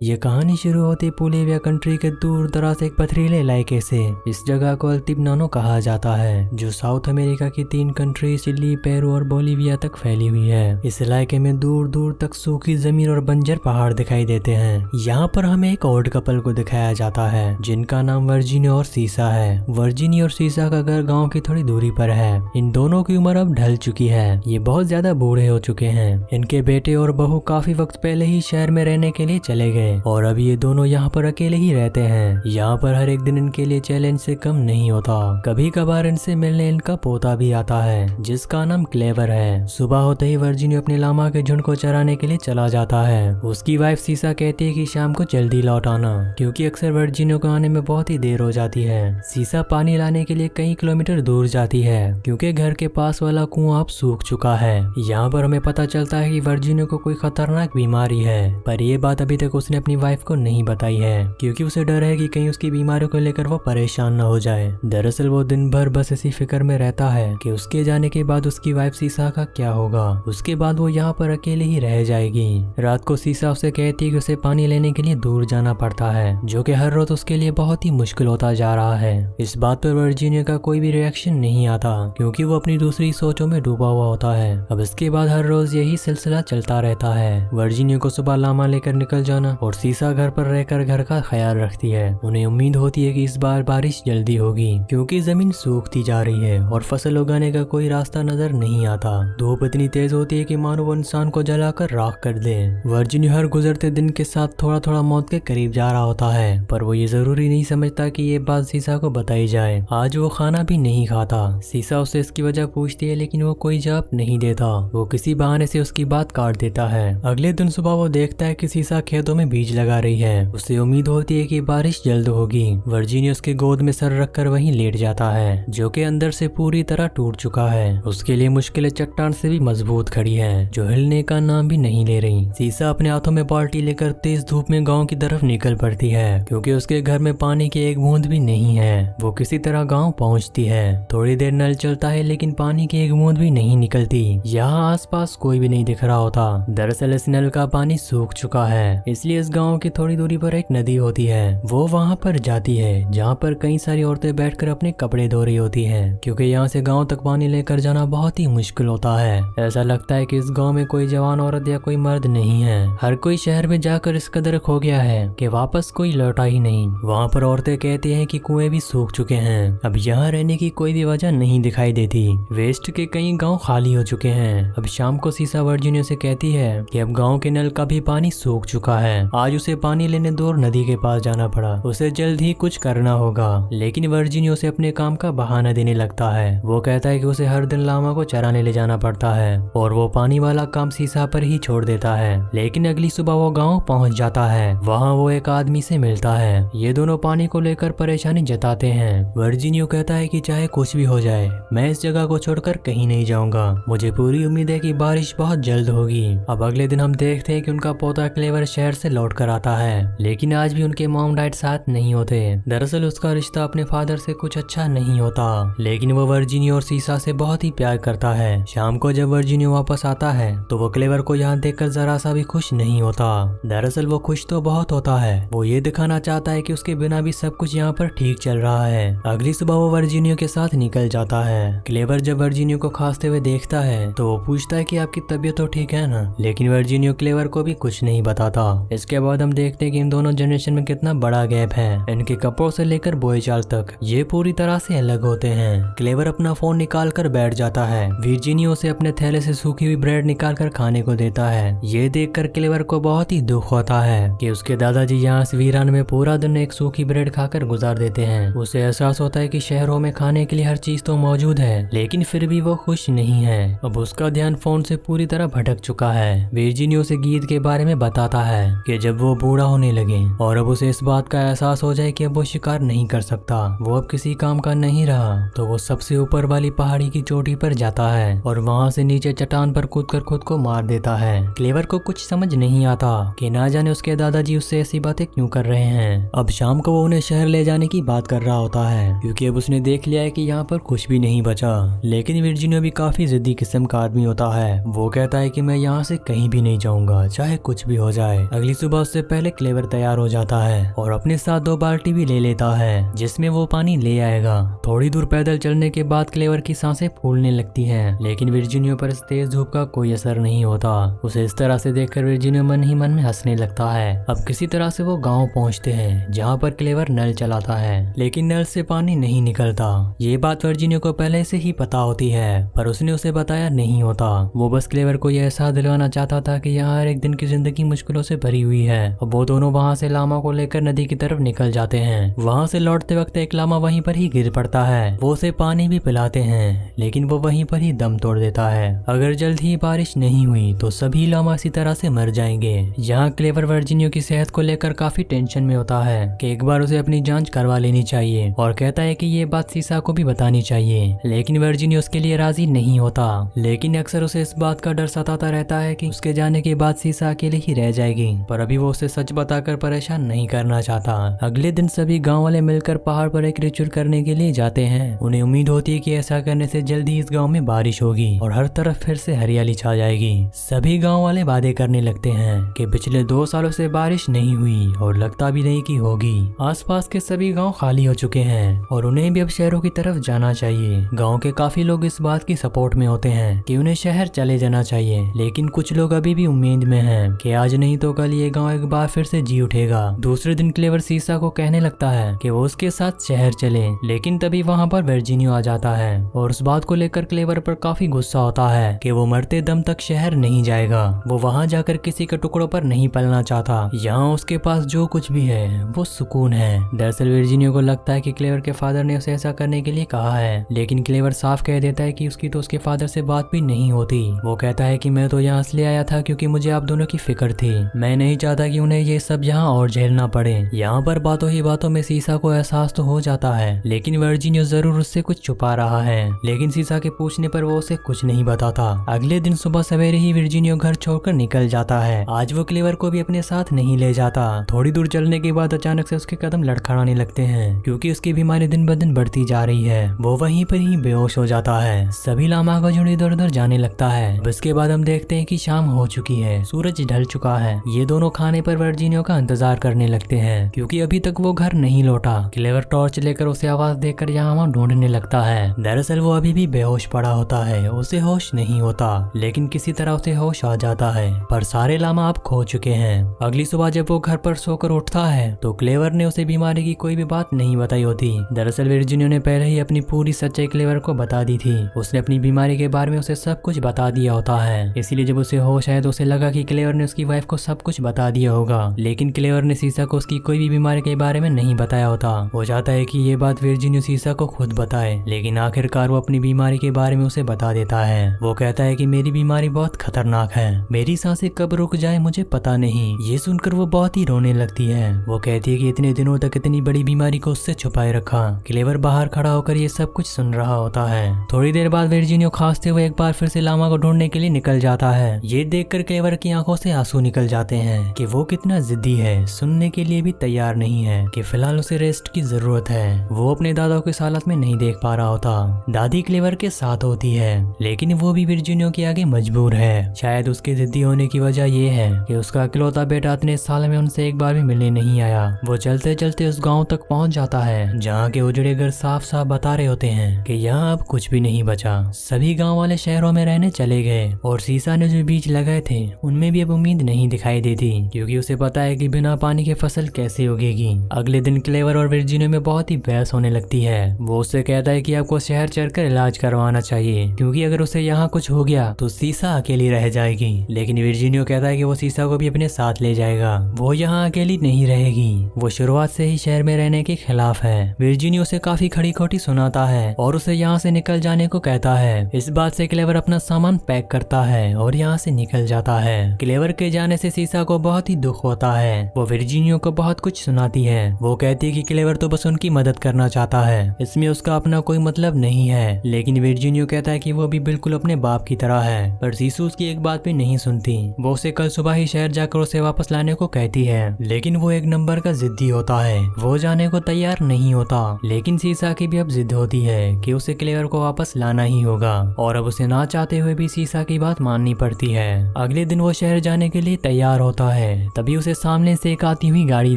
ये कहानी शुरू होती बोलिविया कंट्री के दूर दराज एक पथरीले इलाके से। इस जगह को अल्तिप्नानो कहा जाता है, जो साउथ अमेरिका की 3 कंट्री चिली, पेरू और बोलिविया तक फैली हुई है। इस इलाके में दूर दूर तक सूखी जमीन और बंजर पहाड़ दिखाई देते हैं। यहाँ पर हमें एक ओल्ड कपल को दिखाया जाता है, जिनका नाम वर्जीनिया और सीसा है। वर्जीनिया और सीसा का घर गाँव की थोड़ी दूरी पर है। इन दोनों की उम्र अब ढल चुकी है, ये बहुत ज्यादा बूढ़े हो चुके हैं। इनके बेटे और बहू काफी वक्त पहले ही शहर में रहने के लिए चले गए और अब ये दोनों यहाँ पर अकेले ही रहते हैं। यहाँ पर हर एक दिन इनके लिए चैलेंज से कम नहीं होता। कभी कभार इनसे मिलने इनका पोता भी आता है, जिसका नाम क्लेवर है। सुबह होते ही वर्जीनिया अपने लामा के झुंड को चराने के लिए चला जाता है। उसकी वाइफ सीसा कहती है कि शाम को जल्दी लौट आना, क्योंकि अक्सर वर्जीनिया को आने में बहुत ही देर हो जाती है। सीसा पानी लाने के लिए कई किलोमीटर दूर जाती है, क्योंकि घर के पास वाला कुआं अब सूख चुका है। यहाँ पर हमें पता चलता है कि वर्जीनिया को कोई खतरनाक बीमारी है, पर यह बात अभी तक उसने अपनी वाइफ को नहीं बताई है, क्योंकि उसे डर है कि कहीं उसकी बीमारी को लेकर वो परेशान न हो जाए। दरअसल वो दिन भर बस इसी फिक्र में रहता है कि उसके जाने के बाद उसकी वाइफ सीसा का क्या होगा। उसके बाद वो यहाँ पर अकेले ही रह जाएगी। रात को सीसा उसे कहती है कि उसे पानी लेने के लिए दूर जाना पड़ता है, जो कि हर रोज उसके लिए बहुत ही मुश्किल होता जा रहा है। इस बात पर वर्जीनिया का कोई भी रिएक्शन नहीं आता, क्योंकि वो अपनी दूसरी सोचों में डूबा हुआ होता है। अब इसके बाद हर रोज यही सिलसिला चलता रहता है। वर्जीनिया को सुबह लामा लेकर निकल जाना और सीसा घर पर रहकर घर का ख्याल रखती है। उन्हें उम्मीद होती है कि इस बार बारिश जल्दी होगी, क्योंकि जमीन सूखती जा रही है और फसल उगाने का कोई रास्ता नजर नहीं आता। धूप इतनी तेज होती है कि मानो वो इंसान को जलाकर राख कर दे। वर्जीनिया हर गुजरते दिन के साथ थोड़ा थोड़ा मौत के करीब जा रहा होता है, पर वो ये जरूरी नहीं समझता कि ये बात सीसा को बताई जाए। आज वो खाना भी नहीं खाता। सीसा उससे इसकी वजह पूछती है, लेकिन वो कोई जवाब नहीं देता। वो किसी बहाने से उसकी बात काट देता है। अगले दिन सुबह वो देखता है कि सीसा खेतों में बीज लगा रही है। उसे उम्मीद होती है कि बारिश जल्द होगी। वर्जीनिया उसके गोद में सर रखकर वहीं लेट जाता है, जो कि अंदर से पूरी तरह टूट चुका है। उसके लिए मुश्किलें चट्टान से भी मजबूत खड़ी है, जो हिलने का नाम भी नहीं ले रही। सीसा अपने हाथों में बाल्टी लेकर तेज धूप में गांव की तरफ निकल पड़ती है, क्योंकि उसके घर में पानी की एक बूंद भी नहीं है। वो किसी तरह गाँव पहुँचती है। थोड़ी देर नल चलता है, लेकिन पानी की एक बूंद भी नहीं निकलती। यहाँ आसपास कोई भी नहीं दिख रहा होता। दरअसल इस नल का पानी सूख चुका है, इसलिए इस गांव की थोड़ी दूरी पर एक नदी होती है। वो वहां पर जाती है, जहां पर कई सारी औरतें बैठकर अपने कपड़े धो रही होती हैं, क्योंकि यहाँ से गांव तक पानी लेकर जाना बहुत ही मुश्किल होता है। ऐसा लगता है कि इस गांव में कोई जवान औरत या कोई मर्द नहीं है। हर कोई शहर में जाकर इस कदर खो गया है कि वापस कोई लौटा ही नहीं। वहाँ पर औरतें कहती हैं कि कुएं भी सूख चुके हैं, अब यहाँ रहने की कोई भी वजह नहीं दिखाई देती। वेस्ट के कई गाँव खाली हो चुके हैं। अब शाम को सीसा वर्जीनिया से कहती है कि अब गाँव के नल का भी पानी सूख चुका है। आज उसे पानी लेने दूर नदी के पास जाना पड़ा। उसे जल्द ही कुछ करना होगा, लेकिन वर्जीनिया उसे अपने काम का बहाना देने लगता है। वो कहता है कि उसे हर दिन लामा को चराने ले जाना पड़ता है और वो पानी वाला काम सीसा पर ही छोड़ देता है। लेकिन अगली सुबह वो गांव पहुंच जाता है। वहां वो एक आदमी से मिलता है। ये दोनों पानी को लेकर परेशानी जताते हैं। वर्जीनिया कहता है कि चाहे कुछ भी हो जाए, मैं इस जगह को छोड़कर कहीं नहीं जाऊंगा। मुझे पूरी उम्मीद है कि बारिश बहुत जल्द होगी। अब अगले दिन हम देखते हैं कि उनका पोता क्लेवर शहर से लौट कर आता है, लेकिन आज भी उनके मॉम डैड साथ नहीं होते। दरअसल उसका रिश्ता अपने फादर से कुछ अच्छा नहीं होता, लेकिन वो वर्जीनिया और सीसा से बहुत ही प्यार करता है। शाम को जब वर्जीनिया वापस आता है, तो वो क्लेवर को यहाँ देखकर जरा सा भी खुश नहीं होता। दरअसल वो खुश तो बहुत होता है। वो ये दिखाना चाहता है कि उसके बिना भी सब कुछ यहाँ पर ठीक चल रहा है। अगली सुबह वो वर्जीनिया के साथ निकल जाता है। क्लेवर जब वर्जीनिया को खांसते हुए देखता है, तो वो पूछता है कि आपकी तबीयत तो ठीक है ना, लेकिन वर्जीनिया क्लेवर को भी कुछ नहीं बताता। इसके बाद हम देखते हैं कि इन दोनों जनरेशन में कितना बड़ा गैप है। इनके कपड़ों से लेकर बोलचाल तक ये पूरी तरह से अलग होते हैं। क्लेवर अपना फोन निकाल कर बैठ जाता है। वर्जीनिया उसे अपने थैले से सूखी हुई ब्रेड निकाल कर खाने को देता है। ये देखकर क्लेवर को बहुत ही दुख होता है कि उसके दादाजी यहाँ इस वीरान में पूरा दिन एक सूखी ब्रेड खाकर गुजार देते हैं। उसे एहसास होता है कि शहरों में खाने के लिए हर चीज तो मौजूद है, लेकिन फिर भी वो खुश नहीं है। अब उसका ध्यान फोन से पूरी तरह भटक चुका है। वर्जीनिया उसे गीत के बारे में बताता है कि जब वो बूढ़ा होने लगे और अब उसे इस बात का एहसास हो जाए कि अब वो शिकार नहीं कर सकता, वो अब किसी काम का नहीं रहा, तो वो सबसे ऊपर वाली पहाड़ी की चोटी पर जाता है और वहाँ से नीचे चट्टान पर कूदकर खुद को मार देता है। क्लेवर को कुछ समझ नहीं आता कि ना जाने उसके दादाजी उससे ऐसी बातें क्यों कर रहे हैं। अब शाम को वो उन्हें शहर ले जाने की बात कर रहा होता है, क्योंकि अब उसने देख लिया है कि यहाँ पर कुछ भी नहीं बचा। लेकिन वर्जीनिया भी काफी जिद्दी किस्म का आदमी होता है। वो कहता है कि मैं यहाँ से कहीं भी नहीं जाऊंगा, चाहे कुछ भी हो जाए। अगली सुबह उससे पहले क्लेवर तैयार हो जाता है और अपने साथ 2 बाल्टी भी ले लेता है जिसमें वो पानी ले आएगा। थोड़ी दूर पैदल चलने के बाद क्लेवर की सांसें फूलने लगती हैं, लेकिन वर्जीनिया पर इस तेज धूप का कोई असर नहीं होता। उसे इस तरह से देखकर वर्जीनिया मन ही मन में हंसने लगता है। अब किसी तरह से वो गाँव पहुँचते हैं जहाँ पर क्लेवर नल चलाता है, लेकिन नल से पानी नहीं निकलता। ये बात वर्जीनिया को पहले से ही पता होती है, पर उसने उसे बताया नहीं होता। वो बस क्लेवर को यह एहसास दिलवाना चाहता था कि यहाँ हर एक दिन की जिंदगी मुश्किलों से भरी हुई है। और वो दोनों वहाँ से लामा को लेकर नदी की तरफ निकल जाते हैं। वहाँ से लौटते वक्त एक लामा वहीं पर ही गिर पड़ता है। वो उसे पानी भी पिलाते हैं, लेकिन वो वहीं पर ही दम तोड़ देता है। अगर जल्द ही बारिश नहीं हुई तो सभी लामा इसी तरह से मर जाएंगे। यहाँ क्लेवर वर्जीनिया की सेहत को लेकर काफी टेंशन में होता है कि एक बार उसे अपनी जांच करवा लेनी चाहिए और कहता है कि ये बात सीसा को भी बतानी चाहिए, लेकिन वर्जीनिया उसके लिए राजी नहीं होता। लेकिन अक्सर उसे इस बात का डर सताता रहता है कि उसके जाने के बाद सीसा अकेले ही रह जाएगी, पर अभी वो उसे सच बताकर परेशान नहीं करना चाहता। अगले दिन सभी गांव वाले मिलकर पहाड़ पर एक रिचुअल करने के लिए जाते हैं। उन्हें उम्मीद होती है कि ऐसा करने से जल्दी इस गांव में बारिश होगी और हर तरफ फिर से हरियाली छा जाएगी। सभी गांव वाले वादे करने लगते हैं कि पिछले 2 सालों से बारिश नहीं हुई और लगता भी नहीं कि होगी। आसपास के सभी गांव खाली हो चुके हैं और उन्हें भी अब शहरों की तरफ जाना चाहिए। गांव के काफी लोग इस बात की सपोर्ट में होते हैं कि उन्हें शहर चले जाना चाहिए, लेकिन कुछ लोग अभी भी उम्मीद में हैं कि आज नहीं तो कल ये गांव एक बार फिर से जी उठेगा। दूसरे दिन क्लेवर सीसा को कहने लगता है कि वो उसके साथ शहर चले, लेकिन तभी वहाँ पर वर्जीनिया आ जाता है और उस बात को लेकर क्लेवर पर काफी गुस्सा होता है कि वो मरते दम तक शहर नहीं जाएगा। वो वहाँ जाकर किसी के टुकड़ों पर नहीं पलना चाहता। यहाँ उसके पास जो कुछ भी है वो सुकून है। दरअसल वर्जीनिया को लगता है कि क्लेवर के फादर ने उसे ऐसा करने के लिए कहा है, लेकिन क्लेवर साफ कह देता है कि उसकी तो उसके फादर से बात भी नहीं होती। वो कहता है कि मैं तो यहाँ इसलिए आया था क्योंकि मुझे आप दोनों की फिक्र थी। मैं नहीं चाहता कि उन्हें ये सब यहाँ और झेलना पड़े। यहाँ पर बातों ही बातों में सीसा को एहसास तो हो जाता है, लेकिन वर्जीनिया जरूर उससे कुछ छुपा रहा है। लेकिन सीसा के पूछने पर वो उसे कुछ नहीं बताता। अगले दिन सुबह सवेरे ही वर्जीनिया घर छोड़कर निकल जाता है। आज वो क्लेवर को भी अपने साथ नहीं ले जाता। थोड़ी दूर चलने के बाद अचानक से उसके कदम लड़खड़ाने लगते हैं क्योंकि उसकी बीमारी दिन ब दिन बढ़ती जा रही है। वो वहीं पर ही बेहोश हो जाता है। सभी लामा का झुंड इधर उधर जाने लगता है। इसके बाद हम देखते हैं कि शाम हो चुकी है, सूरज ढल चुका है। ये दोनों खाने पर वर्जीनिया का इंतजार करने लगते हैं क्योंकि अभी तक वो घर नहीं लौटा। क्लेवर टॉर्च लेकर उसे आवाज देकर यहाँ वहाँ ढूंढने लगता है। दरअसल वो अभी भी बेहोश पड़ा होता है, उसे होश नहीं होता, लेकिन किसी तरह उसे होश आ जाता है। पर सारे लामा अब खो चुके हैं। अगली सुबह जब वो घर पर सोकर उठता है तो क्लेवर ने उसे बीमारी की कोई भी बात नहीं बताई होती। दरअसल वर्जीनिया ने पहले ही अपनी पूरी सच्चाई क्लेवर को बता दी थी। उसने अपनी बीमारी के बारे में उसे सब कुछ बता दिया होता है। इसीलिए जब उसे होश आया तो उसे लगा कि क्लेवर ने उसकी वाइफ को सब कुछ बता दिया होगा, लेकिन क्लेवर ने सीसा को उसकी कोई भी बीमारी के बारे में नहीं बताया होता। वो चाहता है कि ये बात वर्जीनिया सीसा को खुद बताए, लेकिन आखिरकार वो अपनी बीमारी के बारे में उसे बता देता है। वो कहता है कि मेरी बीमारी बहुत खतरनाक है, मेरी सांसें कब रुक जाए मुझे पता नहीं। ये सुनकर वो बहुत ही रोने लगती है। वो कहती है कि इतने दिनों तक इतनी बड़ी बीमारी को उससे छुपाए रखा। क्लेवर बाहर खड़ा होकर ये सब कुछ सुन रहा होता है। थोड़ी देर बाद वर्जीनिया खांसते हुए एक बार फिर से लामा को ढूंढने के लिए निकल जाता है। ये देखकर क्लेवर की आंखों से आंसू निकल जाते हैं कि वो कितना जिद्दी है, सुनने के लिए भी तैयार नहीं है कि फिलहाल उसे रेस्ट की जरूरत है। वो अपने दादा को इस हालत में नहीं देख पा रहा होता। दादी क्लेवर के साथ होती है, लेकिन वो भी वर्जीनिया के आगे मजबूर है। शायद उसके जिद्दी होने की वजह ये है कि उसका इकलौता बेटा इतने साल में उनसे एक बार भी मिलने नहीं आया। वो चलते चलते उस गाँव तक पहुँच जाता है जहाँ के उजड़े घर साफ साफ बता रहे होते हैं कि यहाँ अब कुछ भी नहीं बचा। सभी गाँव वाले शहरों में रहने चले गए और सीसा ने जो बीज लगाए थे उनमें भी अब उम्मीद नहीं दिखाई देती, क्योंकि उसे पता है कि बिना पानी के फसल कैसे उगेगी। अगले दिन क्लेवर और वर्जीनिया में बहुत ही बहस होने लगती है। वो उससे कहता है कि आपको शहर चलकर इलाज करवाना चाहिए, क्योंकि अगर उसे यहाँ कुछ हो गया तो सीसा अकेली रह जाएगी। लेकिन वर्जीनिया कहता है कि वो सीसा को भी अपने साथ ले जाएगा, वो यहाँ अकेली नहीं रहेगी। वो शुरुआत से ही शहर में रहने के खिलाफ है। वर्जीनिया उसे काफी खड़ी खोटी सुनाता है और उसे यहाँ से निकल जाने को कहता है। इस बात से क्लेवर अपना सामान पैक करता है और यहाँ से निकल जाता है। क्लेवर के जाने से सीसा को बहुत ही दुख होता है। वो वर्जीनिया को बहुत कुछ सुनाती है। वो कहती है कि क्लेवर तो बस उनकी मदद करना चाहता है, इसमें उसका अपना कोई मतलब नहीं है। लेकिन वर्जीनिया कहता है कि वो भी बिल्कुल अपने बाप की तरह है, पर सीसू उसकी एक बात भी नहीं सुनती। वो उसे कल सुबह ही शहर जाकर उसे वापस लाने को कहती है, लेकिन वो एक नंबर का जिद्दी होता है। वो जाने को तैयार नहीं होता, लेकिन सीसा की भी अब जिद होती है कि उसे क्लेवर को वापस लाना ही होगा और अब उसे ना चाहते हुए भी सीसा की बात माननी पड़ती है। अगले दिन वो शहर जाने के लिए तैयार होता है तभी उसे सामने से एक आती हुई गाड़ी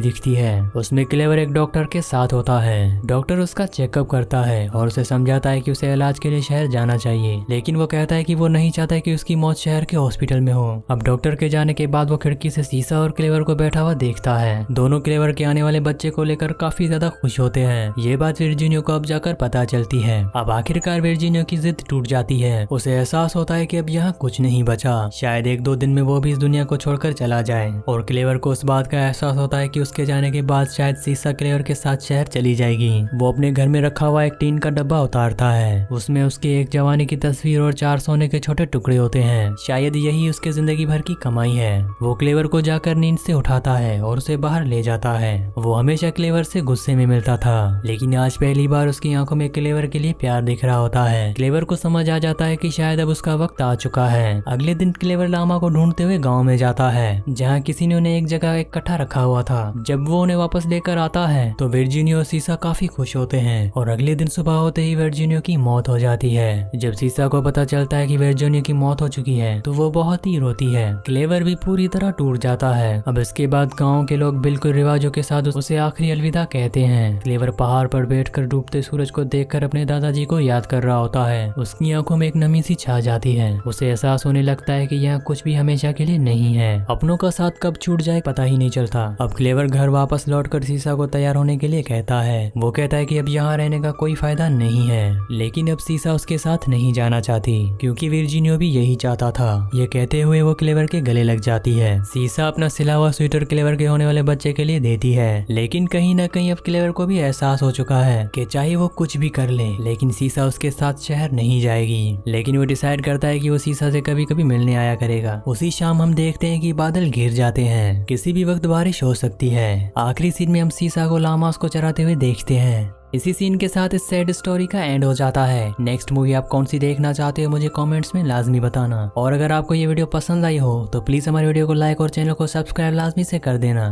दिखती है। उसमें क्लेवर एक डॉक्टर के साथ होता है। डॉक्टर उसका चेकअप करता है और उसे समझाता है कि उसे इलाज के लिए शहर जाना चाहिए, लेकिन वो कहता है कि वो नहीं चाहता कि उसकी मौत शहर के हॉस्पिटल में हो। अब डॉक्टर के जाने के बाद वो खिड़की से सीसा और क्लेवर को बैठा हुआ देखता है। दोनों क्लेवर के आने वाले बच्चे को लेकर काफी ज्यादा खुश होते हैं। ये बात वर्जीनियो को अब जाकर पता चलती है। अब आखिरकार वर्जीनियो की जिद टूट जाती है। उसे एहसास होता है कि अब यहाँ कुछ नहीं बचा, शायद 1-2 दिन में वो भी इस दुनिया को छोड़कर चला जाए। और क्लेवर को उस बात का एहसास होता है कि उसके जाने के बाद शायद सीसा क्लेवर के साथ शहर चली जाएगी। वो अपने घर में रखा हुआ एक टीन का डब्बा उतारता है। उसमें उसकी एक जवानी की तस्वीर और 4 सोने के छोटे टुकड़े होते हैं। शायद यही उसके जिंदगी भर की कमाई है। वो क्लेवर को जाकर नींद से उठाता है और उसे बाहर ले जाता है। वो हमेशा क्लेवर से गुस्से में मिलता था, लेकिन आज पहली बार उसकी आंखों में क्लेवर के लिए प्यार दिख रहा होता है। क्लेवर को समझ आ जाता है कि शायद अब उसका वक्त आ चुका है। अगले दिन क्लेवर लामा को ढूंढते हुए गाँव में जाता है, जहाँ किसी ने उन्हें एक जगह इकट्ठा रखा हुआ था। जब वो उन्हें वापस लेकर आता है तो वर्जीनियो और सीसा काफी खुश होते हैं और अगले दिन सुबह होते ही वर्जीनियो की मौत हो जाती है। जब सीसा को पता चलता है कि वर्जीनियो की मौत हो चुकी है तो वो बहुत ही रोती है। क्लेवर भी पूरी तरह टूट जाता है। अब इसके बाद गांव के लोग बिल्कुल रिवाजों के साथ उसे आखिरी अलविदा कहते हैं। क्लेवर पहाड़ पर बैठकर डूबते सूरज को देखकर अपने दादाजी को याद कर रहा होता है। उसकी आंखों में एक नमी सी छा जाती है। उसे एहसास होने लगता है कि यह कुछ भी हमेशा के लिए नहीं है। अपनों का साथ कब छूट जाए पता ही नहीं चलता। अब क्लेवर घर वापस लौटकर सीसा को तैयार होने के लिए कहता है। वो कहता है कि अब यहाँ रहने का कोई फायदा नहीं है, लेकिन अब सीसा उसके साथ नहीं जाना चाहती क्योंकि वर्जीनियो भी यही चाहता था। ये कहते हुए वो क्लेवर के गले लग जाती है। सीसा अपना सिला हुआ स्वेटर क्लेवर के होने वाले बच्चे के लिए देती है, लेकिन कहीं ना कहीं अब क्लेवर को भी एहसास हो चुका है कि चाहे वो कुछ भी कर ले, लेकिन सीसा उसके साथ शहर नहीं जाएगी। लेकिन वो डिसाइड करता है कि वो सीसा से कभी कभी मिलने आया करेगा। उसी शाम हम देखते हैं कि बादल घिर जाते हैं, किसी भी वक्त बारिश हो सकती है। आखिरी सीन में हम सीसा को लामास को चराते हुए देखते हैं। इसी सीन के साथ इस सैड स्टोरी का एंड हो जाता है। नेक्स्ट मूवी आप कौन सी देखना चाहते हो मुझे कमेंट्स में लाजमी बताना। और अगर आपको ये वीडियो पसंद आई हो तो प्लीज हमारे वीडियो को लाइक और चैनल को सब्सक्राइब लाजमी से कर देना।